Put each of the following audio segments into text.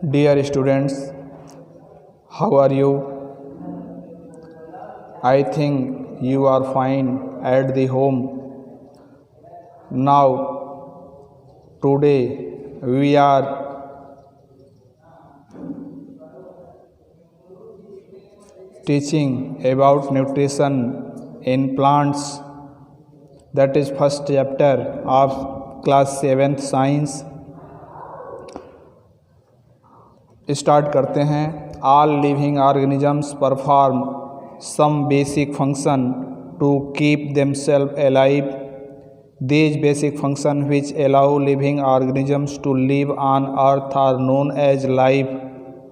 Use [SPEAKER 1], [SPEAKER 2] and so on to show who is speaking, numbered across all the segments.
[SPEAKER 1] Dear students, how are you? I think you are fine at the home. Now, today we are teaching about nutrition in plants. That is first chapter of class 7th science. Start करते हैं. All living organisms perform some basic function to keep themselves alive. These basic functions which allow living organisms to live on earth are known as life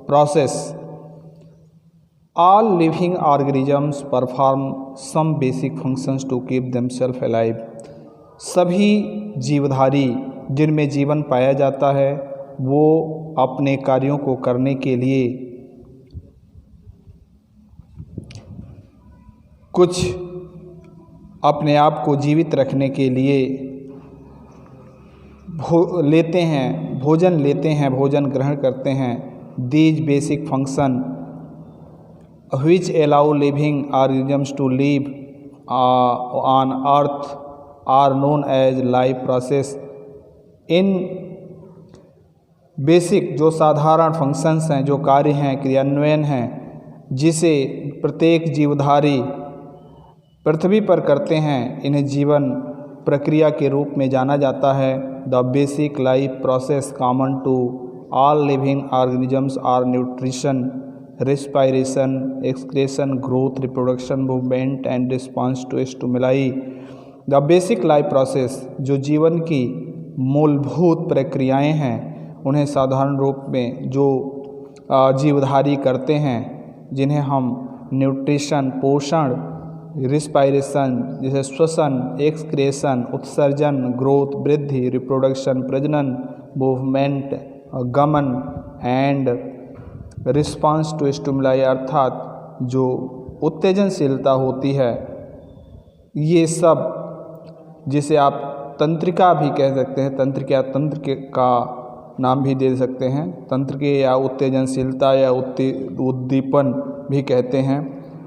[SPEAKER 1] process. All living organisms perform some basic functions to keep themselves alive. सभी जीवधारी जिनमें जीवन पाया जाता है वो अपने कार्यों को करने के लिए कुछ अपने आप को जीवित रखने के लिए भोजन लेते हैं, भोजन ग्रहण करते हैं. These basic function which allow living organisms to live on earth are known as life process. In basic जो साधारण फंक्शंस हैं, जो कार्य हैं, क्रियान्वयन हैं, जिसे प्रत्येक जीवधारी पृथ्वी पर करते हैं, इन्हें जीवन प्रक्रिया के रूप में जाना जाता है. The basic life process common to all living organisms are nutrition, respiration, excretion, growth, reproduction, movement and response to stimuli. The basic life process जो जीवन की मूलभूत प्रक्रियाएं हैं, उन्हें साधारण रूप में जो जीवधारी करते हैं, जिन्हें हम न्यूट्रिशन, पोषण, रिस्पायरेशन जैसे श्वसन, एक्सक्रेशन, उत्सर्जन, ग्रोथ, वृद्धि, रिप्रोडक्शन, प्रजनन, मूवमेंट, गमन एंड रिस्पांस टू स्टिमुलाई अर्थात जो उत्तेजनशीलता होती है, ये सब जिसे आप तंत्रिका भी कह सकते हैं, तंत्रिका तंत्र का नाम भी दे सकते हैं, तंत्र के या उत्तेजनशीलता या उद्दीपन भी कहते हैं.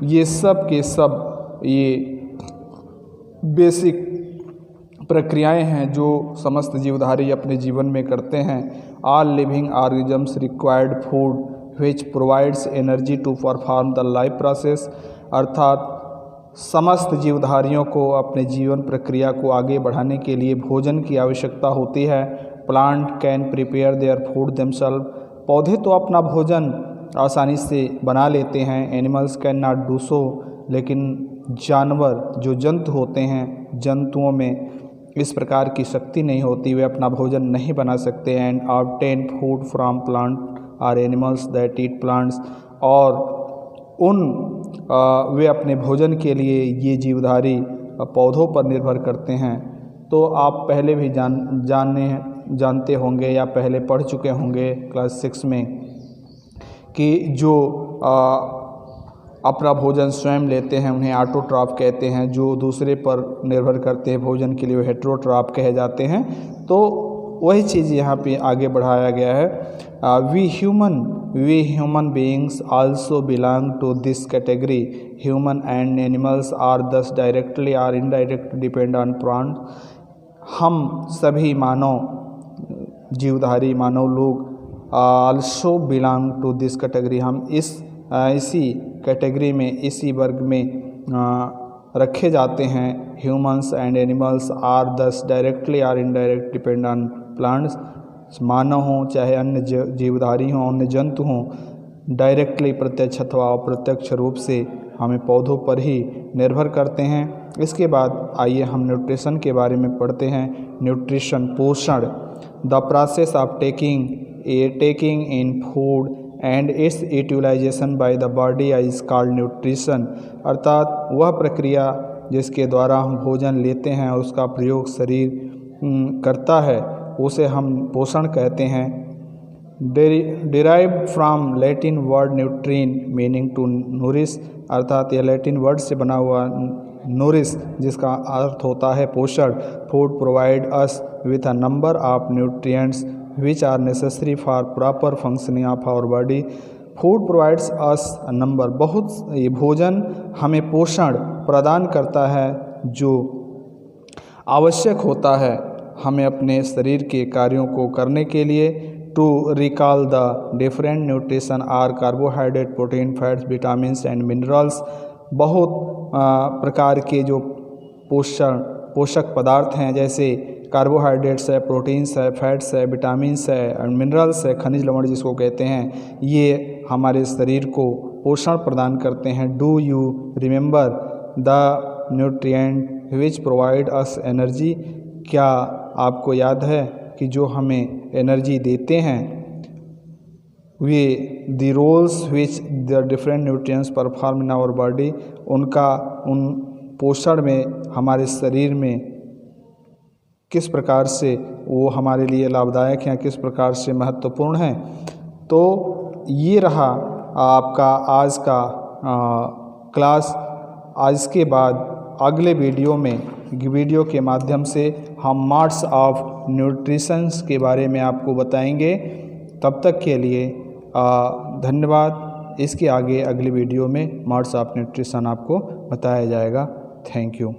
[SPEAKER 1] ये सब के सब ये बेसिक प्रक्रियाएं हैं जो समस्त जीवधारी अपने जीवन में करते हैं. All living organisms required food which provides energy to perform the life process. अर्थात समस्त जीवधारियों को अपने जीवन प्रक्रिया को आगे बढ़ाने के लिए भोजन की आवश्यकता होती है. Plant can prepare their food themself. पौधे तो अपना भोजन आसानी से बना लेते हैं. Animals can not do so. लेकिन जानवर जो जंतु होते हैं, जंतुओं में इस प्रकार की शक्ति नहीं होती, वे अपना भोजन नहीं बना सकते. And obtain food from plant or animals that eat plants. और वे अपने भोजन के लिए ये जीवधारी पौधों पर निर्भर करते हैं. तो आप पहले भी जानते होंगे या पहले पढ़ चुके होंगे क्लास 6 में कि जो अपना भोजन स्वयं लेते हैं उन्हें ऑटोट्रॉफ कहते हैं. जो दूसरे पर निर्भर करते हैं भोजन के लिए वो हेटेरोट्रॉफ कहे जाते हैं. तो वही चीज़ यहाँ पे आगे बढ़ाया गया है. We human beings also belong to this category. Human and animals are thus directly और इनडायरेक्टली डिपेंड ऑन प्लांट. हम सभी मानव जीवधारी मानव लोग also belong to this category. हम इसी कैटेगरी में, इसी वर्ग में रखे जाते हैं. Humans and animals are thus directly और इनडायरेक्ट डिपेंड ऑन प्लांट्स. मानव हों चाहे अन्य जीवधारी हों, अन्य जंतु हों, डायरेक्टली प्रत्यक्ष अथवा अप्रत्यक्ष रूप से हमें पौधों पर ही निर्भर करते हैं. इसके बाद आइए हम न्यूट्रिशन के बारे में पढ़ते हैं. न्यूट्रिशन, पोषण. The process of taking in food and its utilization by the body is called nutrition. अर्थात वह प्रक्रिया जिसके द्वारा हम भोजन लेते हैं और उसका प्रयोग शरीर करता है, उसे हम पोषण कहते हैं. Derived from Latin word nutrire meaning to nourish. अर्थात यह लैटिन वर्ड से बना हुआ नूरिश जिसका अर्थ होता है पोषण. Food provide us with a number of nutrients which are necessary for proper functioning of our body. Food provides us number, बहुत ये भोजन हमें पोषण प्रदान करता है जो आवश्यक होता है हमें अपने शरीर के कार्यों को करने के लिए। To recall the different nutrition are carbohydrate, protein, fats, vitamins and minerals, बहुत प्रकार के जो पोषक पदार्थ हैं, जैसे कार्बोहाइड्रेट्स है, प्रोटीन्स है, फैट्स है, विटामिन्स है और मिनरल्स है, खनिज लवण जिसको कहते हैं, ये हमारे शरीर को पोषण प्रदान करते हैं। Do you remember the nutrient which provide us energy, क्या आपको याद है कि जो हमें एनर्जी देते हैं वे the roles which the different nutrients perform in our body, उनका उन पोषण में हमारे शरीर में किस प्रकार से वो हमारे लिए लाभदायक हैं, किस प्रकार से महत्वपूर्ण हैं। तो ये रहा आपका आज का क्लास। आज के बाद अगले वीडियो के माध्यम से हम मार्ट्स ऑफ न्यूट्रिशंस के बारे में आपको बताएंगे। तब तक के लिए धन्यवाद। इसके आगे अगली वीडियो में मार्ट्स ऑफ न्यूट्रिशन आपको बताया जाएगा। Thank you.